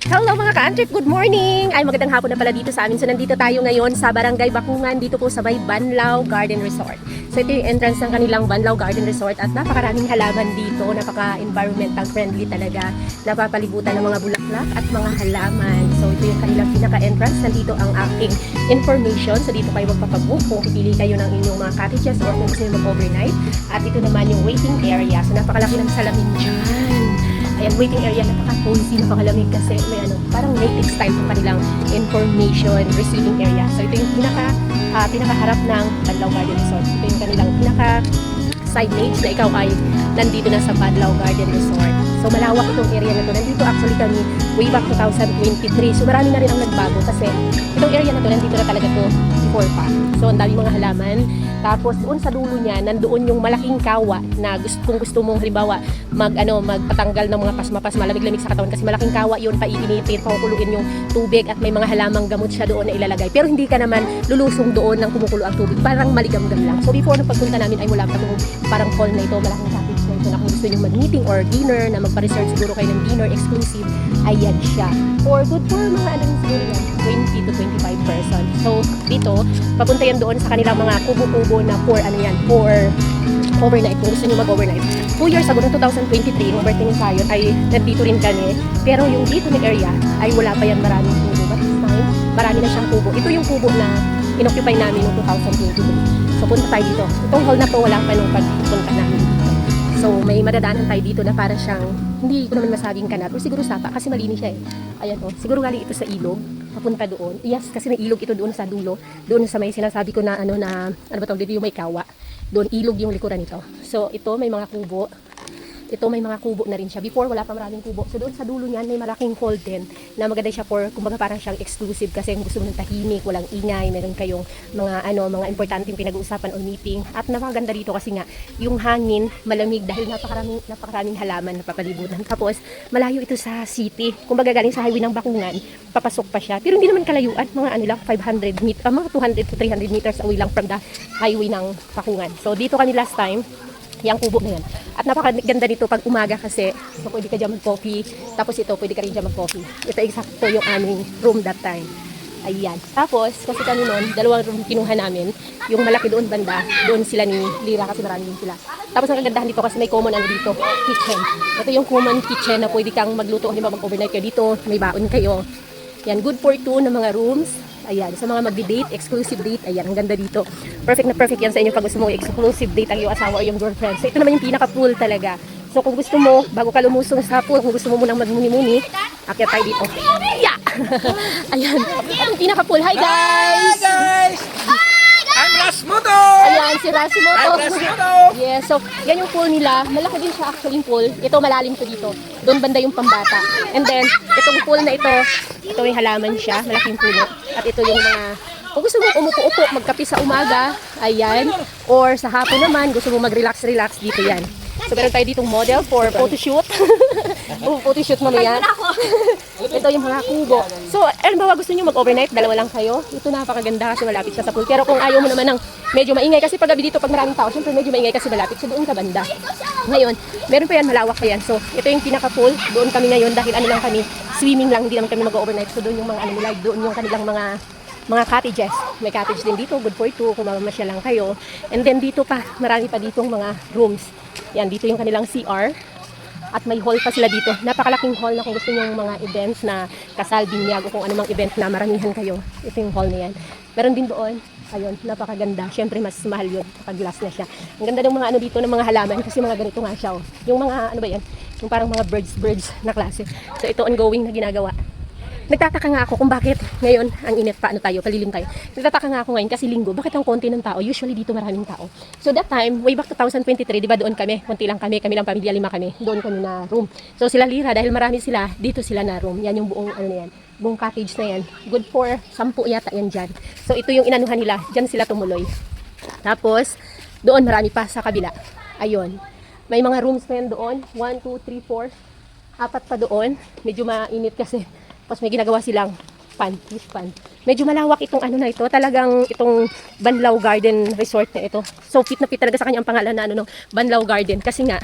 Hello mga ka-antrip, good morning! Ay magandang hapon na pala dito sa amin. So nandito tayo ngayon sa Barangay Bakungan, dito po sa may Banlaw Garden Resort. So ito yung entrance ng kanilang Banlaw Garden Resort at napakaraming halaman dito, napaka-environmental friendly talaga. Napapalibutan ng mga bulaklak at mga halaman. So ito yung kanilang pinaka-entrance. Nandito ang aking information. So dito kayo magpapabook kung pipili kayo ng inyong mga cottages or kung gusto nyo mag-overnight. At ito naman yung waiting area. So napakalaki ng salamin dyan. Ayan, waiting area, napaka-cozy, napakalamig kasi may parang native style ng kanilang information receiving area. So ito yung pinakaharap ng Banlaw Garden Resort. Ito yung kanilang signage na ikaw ay nandito na sa Banlaw Garden Resort. So malawak itong area na to. Nandito actually kami way back 2023. So marami na rin ang nagbago kasi itong area na to, nandito na talaga to before pa. So ang dami mga halaman. Tapos doon sa dulo niya, nandoon yung malaking kawa na kung gusto mong halimbawa magpatanggal ng mga pasma-pasma, lamig-lamig sa katawan kasi malaking kawa yun, paiinitin, pakukuluin yung tubig at may mga halamang gamot siya doon na ilalagay. Pero hindi ka naman lulusong doon ng kumukulo ang tubig, parang maligam-gam lang. So before nung pagpunta namin ay wala pa itong parang hall na ito, malaking cottage na ito na kung gusto nyo mag-meeting or dinner, na magpa-reserve siguro kayo ng dinner exclusive, ayan siya. Or good for mga siguro yan, 20 to 25 person. So dito, papunta yan doon sa kanilang mga kubo-kubo na for overnight, kung gusto nyo mag-overnight. 2 years ago, noong 2023, nung birthday ni Sayon, ay nandito rin kami. Pero yung dito na area, ay wala pa yan maraming kubo. But this time, marami na siyang kubo. Ito yung kubo na inoccupy namin noong 2023. So punta tayo dito. Itong hall na to, wala pa nung pagpunta namin dito. So may madadaanan tayo dito na para siyang, hindi ko naman masabing kanat, o siguro sapa, kasi malinis siya eh. Ayan o, siguro galing ito sa ilog, papunta doon. Yes, kasi may ilog ito doon sa dulo. Doon sa may sinasabi ko na ano ba tawag dito, yung may kawa. Doon ilog yung likuran nito. So ito may mga kubo. Ito may mga kubo na rin siya. Before wala pa maraming kubo. So doon sa dulo niyan may malaking hall din na maganda siya for kumbaga parang siyang exclusive kasi kung gusto mo ng tahimik, walang ingay, meron kayong mga importanteng pinag-uusapan o meeting. At napakaganda dito kasi nga yung hangin malamig dahil napakaraming halaman na papalibutan. Tapos malayo ito sa city. Kumbaga galing sa highway ng Bakungan, papasok pa siya. Pero hindi naman kalayuan, mga 500 meters, mga 200 to 300 meters away lang from the highway ng Bakungan. So dito kami last time, yung kubo na yan. At napakaganda dito pag umaga kasi so pwede ka dyan mag-coffee. Tapos ito, pwede ka rin dyan mag-coffee. Ito exacto yung aming room that time. Ayan. Tapos, kasi kami nun, dalawang room kinuha namin. Yung malaki doon banda, doon sila ni Lira kasi marami din sila. Tapos ang kagandahan dito kasi may common dito, kitchen. Ito yung common kitchen na pwede kang magluto. Halimbawa mag-overnight kayo dito, may baon kayo. Yan, good for 2 na mga rooms. Ayan, sa mga magdi-date, exclusive date, ayan, ang ganda dito. Perfect na perfect yan sa inyo pag gusto mo exclusive date ang iyong asawa o yung girlfriend. So ito naman yung pinaka-pool talaga. So kung gusto mo, bago ka lumusong sa pool, kung gusto mo munang magmuni-muni, akyat tayo dito. Yeah! Ayan, ang pinaka-pool. Hi guys! Hi guys! I'm Rasmuto! Ayan, si Rasmuto. I'm Rasmuto! Yes, so yan yung pool nila. Malaki din siya actually yung pool. Ito malalim to dito. Doon banda yung pambata. And then, itong pool na ito may halaman siya, malaking puno. At ito yung mga, kung gusto mo umupo-upo, magkape sa umaga, ayan. Or sa hapon naman, gusto mo mag-relax-relax, dito yan. So meron tayo ditong model for photoshoot. Photoshoot mamaya. Ito yung mga kubo. So, ba gusto nyo mag-overnight, dalawa lang kayo. Ito napakaganda kasi malapit siya sa pool. Pero kung ayaw mo naman ng medyo maingay, kasi pag gabi dito, pag maraming tao, syempre medyo maingay kasi malapit. So doon ka banda. Ngayon, meron pa yan, malawak pa yan. So, ito yung pinaka-pool. Doon kami ngayon dahil lang kami, swimming lang, hindi naman kami mag-overnight. So doon yung mga nila, doon yung kanilang mga cottages. May cottage din dito, good for 2, kung mamamasya lang kayo. And then dito pa, marami pa ditong mga rooms. Yan, dito yung kanilang CR. At may hall pa sila dito. Napakalaking hall na kung gusto nyo mga events na kasal, binyag, o kung anumang event na maramihan kayo. Ito yung hall na yan. Meron din doon. Ayun, napakaganda. Siyempre, mas mahal yun kapag glass na siya. Ang ganda ng mga dito, ng mga halaman, kasi mga ganito nga siya. Oh. Yung mga, ba yan? Yung parang mga birds na klase. So, ito ongoing na ginagawa. Nagtataka nga ako kung bakit ngayon ang init pa, palilim tayo. Nagtataka nga ako ngayon kasi linggo, bakit ang konti ng tao? Usually dito maraming tao. So that time, way back 2023, di ba doon kami, konti lang kami lang pamilya, 5 kami, doon kami na room. So sila Lira, dahil marami sila, dito sila na room. Yan yung buong, buong cottage na yan. Good for 10 yata yan dyan. So ito yung inanuhan nila, dyan sila tumuloy. Tapos, doon marami pa sa kabila. Ayun. May mga rooms pa yan doon, 1, 2, 3, 4, 4 pa doon. Medyo mainit kasi. Tapos may ginagawa silang pan. Medyo malawak itong na ito. Talagang itong Banlaw Garden Resort na ito. So fit na fit talaga sa kanya ang pangalan na Banlaw Garden. Kasi nga,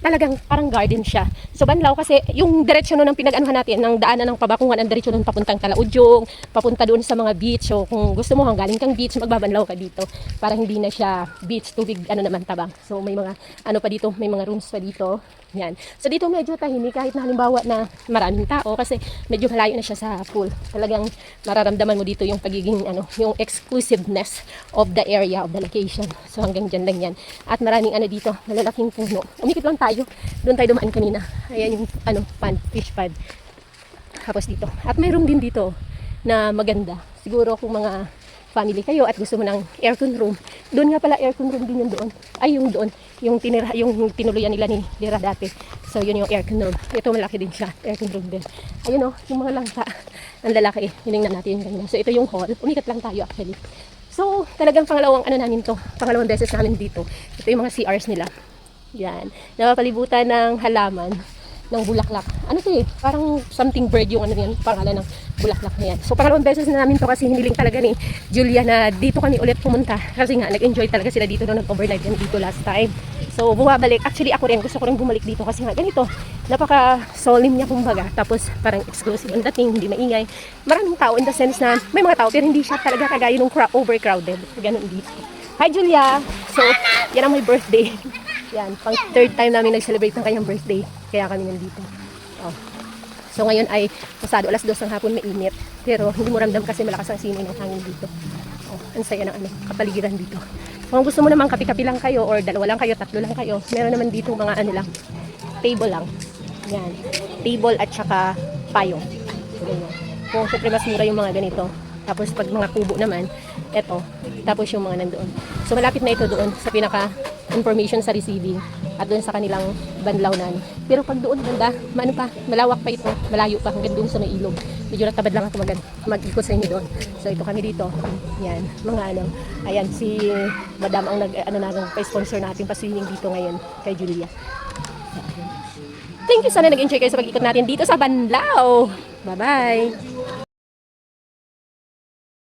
talagang parang garden siya. So Banlaw kasi yung direksyon nun ng pinag-anuhan natin, ng daanan ng Pabakungan, ang direksyon nun papuntang Talaudyong, papunta doon sa mga beach. So kung gusto mo galing kang beach, magbabanlaw ka dito para hindi na siya beach, tubig, ano naman tabang. So may mga ano pa dito, may mga rooms pa dito. Yan. So dito medyo tahimik kahit na halimbawa na maraming tao kasi medyo malayo na siya sa pool. Talagang mararamdaman mo dito yung pagiging yung exclusiveness of the area, of the location. So hanggang dyan lang yan. At maraming dito, malalaking puno. Umikot lang tayo. Doon tayo dumaan kanina. Ayan yung pond, fish pond. Tapos dito. At mayroon din dito na maganda. Siguro kung mga family kayo at gusto mo ng aircon room. Doon nga pala aircon room din yung doon. Ay yung doon, yung tinuluyan nila ni Lira dati. So yun yung aircon room. Ito malaki din siya, aircon room din. Ayun yung mga langka. Ang lalaki, hiningnan natin yung ganda. So ito yung hall. Umikat lang tayo actually. So talagang pangalawang namin to. Pangalawang beses namin dito. Ito yung mga CRs nila. Yan. Napapalibutan ng halaman ng bulaklak. Ano to parang something bird yung yan, pangalan ng bulaklak na yan. So pangalawang beses na namin to kasi hiniling talaga ni Julia na dito kami ulit pumunta. Kasi nga nag-enjoy talaga sila dito nung nag-overnight kami dito last time. So bumabalik. Actually ako rin gusto ko rin bumalik dito kasi nga ganito. Napaka-solemn niya kumbaga. Tapos parang exclusive ang dating, hindi maingay. Maraming tao in the sense na may mga tao pero hindi siya talaga kagaya nung overcrowded. Ganun dito. Hi Julia! So yan ang my birthday. Yan, pang third time namin nag-celebrate ng kanyang birthday. Kaya kami nandito. Oh. So ngayon ay pasado alas 2 ng hapon, mainit. Pero hindi mo ramdam kasi malakas ang simoy ng hangin dito. Oh, ang saya ng kapaligiran dito. Kung gusto mo naman kapi-kapi lang kayo or dalawa lang kayo, tatlo lang kayo, meron naman dito mga lang, table lang. Yan. Table at saka payong. So, ganyan. Kung syempre mas mura yung mga ganito. Tapos pag mga kubo naman, eto. Tapos yung mga nandoon. So malapit na ito doon sa pinaka information sa receiving at doon sa kanilang banlawnan. Pero pag doon banda, malawak pa ito, malayo pa hanggang doon sa may ilog. Medyo natabad lang ako mag-ikot sa inyo doon. So ito kami dito. Yan, mga ayan si Madam ang pa-sponsor natin pa-swimming dito ngayon kay Julia. Thank you, sana nag-enjoy kayo sa pag-ikot natin dito sa Banlaw. Bye-bye.